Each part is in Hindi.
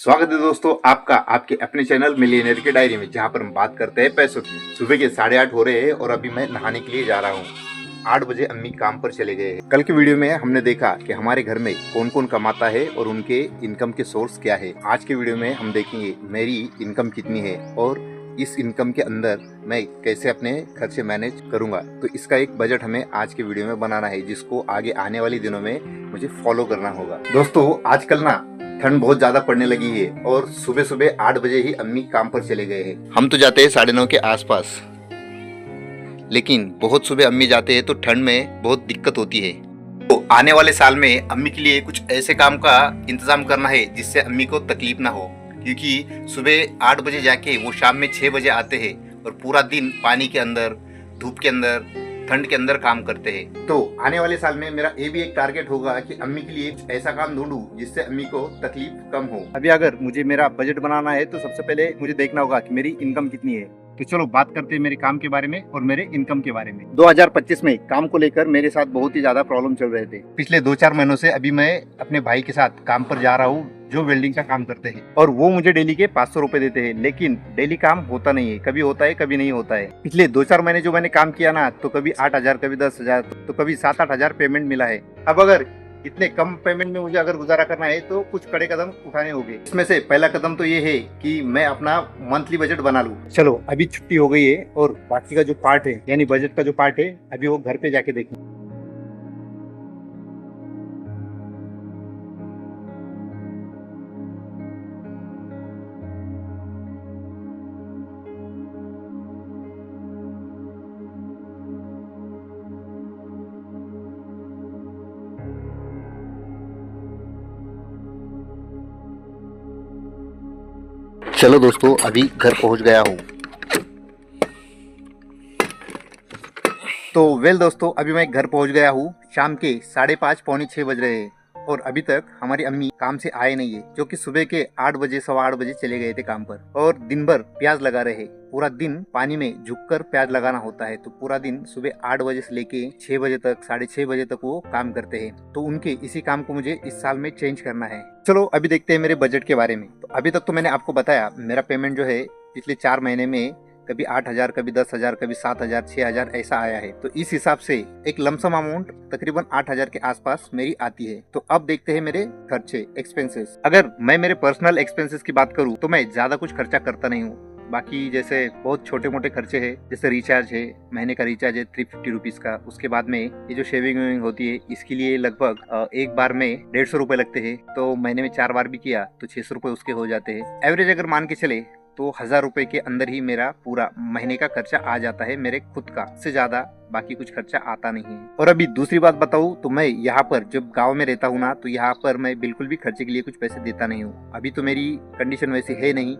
स्वागत है दोस्तों आपका आपके अपने चैनल मिलियनेयर की डायरी में, जहां पर हम बात करते हैं पैसों की। सुबह के 8:30 हो रहे हैं और अभी मैं नहाने के लिए जा रहा हूं। 8 बजे अम्मी काम पर चले गए हैं। कल के वीडियो में हमने देखा कि हमारे घर में कौन कौन कमाता है और उनके इनकम के सोर्स क्या है। आज के वीडियो में हम देखेंगे मेरी इनकम कितनी है और इस इनकम के अंदर मैं कैसे अपने खर्चे मैनेज करूंगा। तो इसका एक बजट हमें आज के वीडियो में बनाना है, जिसको आगे आने वाले दिनों में मुझे फॉलो करना होगा। दोस्तों आजकल ना ठंड बहुत ज्यादा पड़ने लगी है और सुबह सुबह 8 बजे ही अम्मी काम पर चले गए हैं। हम तो जाते हैं 9:30 के आसपास, लेकिन बहुत सुबह अम्मी जाते हैं तो ठंड में बहुत दिक्कत होती है। तो आने वाले साल में अम्मी के लिए कुछ ऐसे काम का इंतजाम करना है जिससे अम्मी को तकलीफ ना हो, क्योंकि सुबह 8 बजे जाके वो शाम में 6 बजे आते हैं और पूरा दिन पानी के अंदर, धूप के अंदर, ठंड के अंदर काम करते हैं। तो आने वाले साल में मेरा ये भी एक टारगेट होगा कि अम्मी के लिए ऐसा काम ढूंढूं जिससे अम्मी को तकलीफ कम हो। अभी अगर मुझे मेरा बजट बनाना है तो सबसे पहले मुझे देखना होगा कि मेरी इनकम कितनी है। तो चलो बात करते हैं मेरे काम के बारे में और मेरे इनकम के बारे में। 2025 में काम को लेकर मेरे साथ बहुत ही ज्यादा प्रॉब्लम चल रहे थे। पिछले 2-4 महीनों से अभी मैं अपने भाई के साथ काम पर जा रहा हूँ, जो वेल्डिंग का काम करते हैं, और वो मुझे डेली के 500 रुपए देते हैं, लेकिन डेली काम होता नहीं है। कभी होता है कभी नहीं होता है। पिछले 2-4 महीने जो मैंने काम किया ना, तो कभी 8,000, कभी 10,000, तो कभी 7-8 हजार पेमेंट मिला है। अब अगर इतने कम पेमेंट में मुझे अगर गुजारा करना है तो कुछ कड़े कदम उठाने होंगे। इसमें से पहला कदम तो ये है कि मैं अपना मंथली बजट बना लूं। चलो अभी छुट्टी हो गई है और बाकी का जो पार्ट है, यानी बजट का जो पार्ट है, अभी वो घर पे जाके देखें। चलो दोस्तों अभी घर पहुंच गया हूँ। तो दोस्तों अभी मैं घर पहुंच गया हूँ। शाम के 5:30 पौने 6 बज रहे हैं और अभी तक हमारी अम्मी काम से आए नहीं है, जो कि सुबह के 8 बजे 8:15 बजे चले गए थे काम पर, और दिन भर प्याज लगा रहे। पूरा दिन पानी में झुककर प्याज लगाना होता है। तो पूरा दिन सुबह 8 बजे से लेके 6 बजे तक, 6:30 बजे तक वो काम करते हैं। तो उनके इसी काम को मुझे इस साल में चेंज करना है। चलो अभी देखते हैं मेरे बजट के बारे में। तो अभी तक तो मैंने आपको बताया मेरा पेमेंट जो है पिछले 4 महीने में कभी 8,000, कभी 10,000, कभी 7,000, 6,000 ऐसा आया है। तो इस हिसाब से एक लमसम अमाउंट तकरीबन 8,000 के आसपास मेरी आती है। तो अब देखते हैं मेरे खर्चे, एक्सपेंसेस। अगर मैं मेरे पर्सनल एक्सपेंसेस की बात करूँ तो मैं ज्यादा कुछ खर्चा करता नहीं हूँ। बाकी जैसे बहुत छोटे मोटे खर्चे हैं, जैसे रिचार्ज है, महीने का रिचार्ज है 350 रुपीज का। उसके बाद में ये जो शेविंग होती है, इसके लिए लगभग एक बार में 150 रुपए लगते हैं। तो महीने में 4 बार भी किया तो 600 रुपए उसके हो जाते हैं। एवरेज अगर मान के चले तो 1,000 रुपए के अंदर ही मेरा पूरा महीने का खर्चा आ जाता है, मेरे खुद का। से ज्यादा बाकी कुछ खर्चा आता नहीं है। और अभी दूसरी बात बताऊं तो मैं यहाँ पर जब गांव में रहता हूँ ना, तो यहाँ पर मैं बिल्कुल भी खर्चे के लिए कुछ पैसे देता नहीं हूँ। अभी तो मेरी कंडीशन वैसी है नहीं,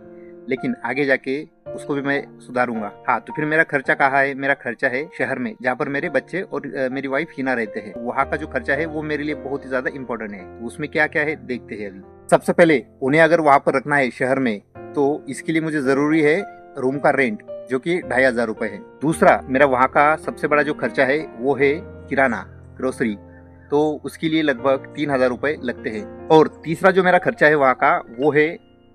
लेकिन आगे जाके उसको भी मैं सुधारूंगा। हाँ, तो फिर मेरा खर्चा कहाँ है? मेरा खर्चा है शहर में, जहाँ पर मेरे बच्चे और मेरी वाइफ हिना रहते हैं। वहाँ का जो खर्चा है वो मेरे लिए बहुत ही ज्यादा इम्पोर्टेंट है। तो उसमें क्या क्या है देखते हैं अभी। सबसे पहले उन्हें अगर वहाँ पर रखना है शहर में, तो इसके लिए मुझे जरूरी है रूम का रेंट, जो कि 2,500 रुपए है। दूसरा मेरा वहाँ का सबसे बड़ा जो खर्चा है वो है किराना, ग्रोसरी। तो उसके लिए लगभग 3,000 रुपए लगते हैं। और तीसरा जो मेरा खर्चा है वहाँ का वो है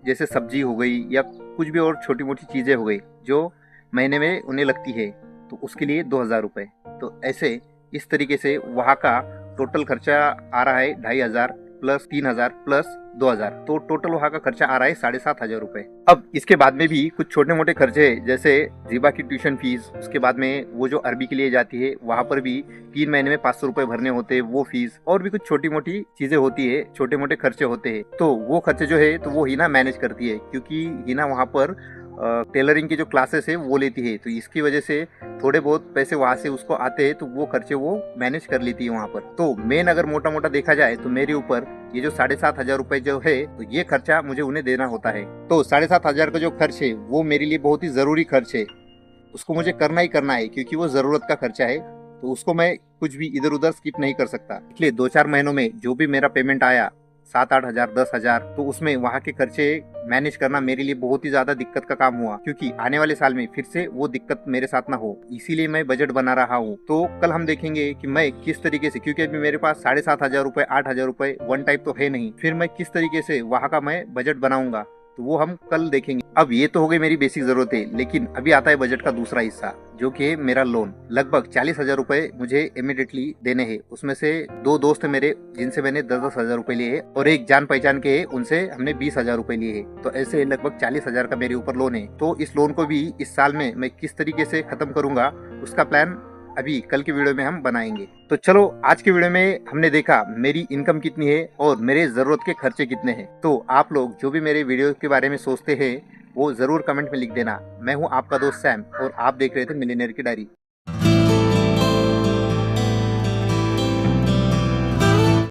जैसे सब्जी हो गई या कुछ भी और छोटी मोटी चीजें हो गई जो महीने में उन्हें लगती है, तो उसके लिए 2,000 रुपए। तो ऐसे इस तरीके से वहाँ का टोटल खर्चा आ रहा है 2,500 प्लस 3,000 प्लस 2,000। तो टोटल वहाँ का खर्चा आ रहा है 7,500 रुपए। अब इसके बाद में भी कुछ छोटे मोटे खर्चे हैं, जैसे जीबा की ट्यूशन फीस, उसके बाद में वो जो अरबी के लिए जाती है वहाँ पर भी 3 महीने में 500 रुपए भरने होते हैं, वो फीस। और भी कुछ छोटी मोटी चीजें होती है, छोटे मोटे खर्चे होते हैं। तो वो खर्चे जो है तो वो हिना मैनेज करती है, क्योंकि हिना वहाँ पर टेलरिंग की जो क्लासेस है वो लेती है। तो इसकी वजह से थोड़े बहुत पैसे वहाँ से उसको आते हैं, तो वो खर्चे वो मैनेज कर लेती है वहाँ पर। तो मेन अगर मोटा मोटा देखा जाए तो मेरे ऊपर ये जो 7,500 रुपए जो है, तो ये खर्चा मुझे उन्हें देना होता है। तो 7,500 का जो खर्च है वो मेरे लिए बहुत ही जरूरी खर्च है। उसको मुझे करना ही करना है, क्योंकि वो जरूरत का खर्चा है। तो उसको मैं कुछ भी इधर उधर स्किप नहीं कर सकता। पिछले 2-4 महीनों में जो भी मेरा पेमेंट आया 7-8 हजार 10 हजार, तो उसमें वहाँ के खर्चे मैनेज करना मेरे लिए बहुत ही ज्यादा दिक्कत का काम हुआ, क्योंकि आने वाले साल में फिर से वो दिक्कत मेरे साथ ना हो, इसीलिए मैं बजट बना रहा हूँ। तो कल हम देखेंगे कि मैं किस तरीके से, क्योंकि अभी मेरे पास 7,500 रुपए 8,000 रुपए वन टाइप तो है नहीं, फिर मैं किस तरीके से वहाँ का मैं बजट बनाऊंगा, तो वो हम कल देखेंगे। अब ये तो हो गई मेरी बेसिक जरूरतें, लेकिन अभी आता है बजट का दूसरा हिस्सा, जो कि है मेरा लोन। लगभग 40,000 रुपए मुझे इमीडिएटली देने हैं। उसमें से 2 दोस्त है मेरे जिनसे मैंने 10-10 हजार रुपए लिए है, और एक जान पहचान के है उनसे हमने 20,000 रुपए लिए है। तो ऐसे लगभग 40,000 का मेरे ऊपर लोन है। तो इस लोन को भी इस साल में मैं किस तरीके से खत्म करूंगा, उसका प्लान अभी कल की वीडियो में हम बनाएंगे। तो चलो, आज की वीडियो में हमने देखा मेरी इनकम कितनी है और मेरे जरूरत के खर्चे कितने हैं। तो आप लोग जो भी मेरे वीडियो के बारे में सोचते हैं वो जरूर कमेंट में लिख देना। मैं हूं आपका दोस्त सैम और आप देख रहे थे मिलियनेयर की डायरी।